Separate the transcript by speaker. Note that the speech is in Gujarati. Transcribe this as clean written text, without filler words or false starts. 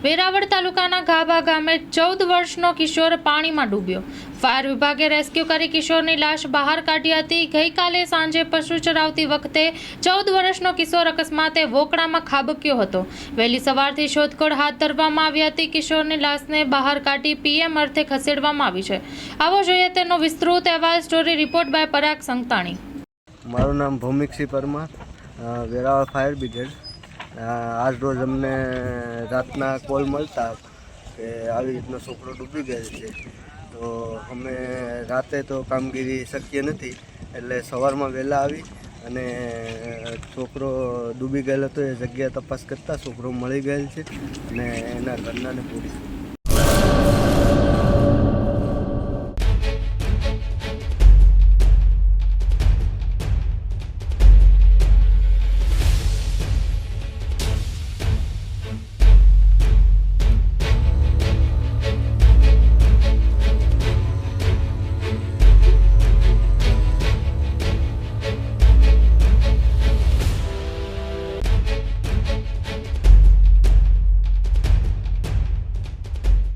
Speaker 1: વેરાવળ તાલુકાના ગાભા ગામે 14 વર્ષનો કિશોર પાણીમાં ડૂબ્યો। ફાયર વિભાગે રેસ્ક્યુ કરી કિશોરની લાશ બહાર કાઢી હતી। ગઈકાલે સાંજે પશુ ચરાવતી વખતે 14 વર્ષનો કિશોર અકસ્માતે વોકળામાં ખાબક્યો હતો। વહેલી સવારથી શોધખોળ હાથ ધરવામાં આવી હતી। કિશોરની લાશને બહાર કાઢી પીએમ અર્થે ખસેડવામાં આવી છે। આવો જોઈએ તેનો વિસ્તૃત અહેવાલ। સ્ટોરી રિપોર્ટ બાય પરાગ સંતાણી।
Speaker 2: મારું નામ ભૌમિકસિંહ પરમાર, વેરાવળ ફાયર બ્રિગેડ। આજ રોજ અમને રાતના કોલ મળતા કે આવી રીતનો છોકરો ડૂબી ગયેલ છે, તો અમે રાતે તો કામગીરી શક્ય નથી એટલે સવારમાં વહેલા આવી અને છોકરો ડૂબી ગયેલો હતો એ જગ્યાએ તપાસ કરતાં છોકરો મળી ગયેલ છે અને એના ઘરનાને પોલીસ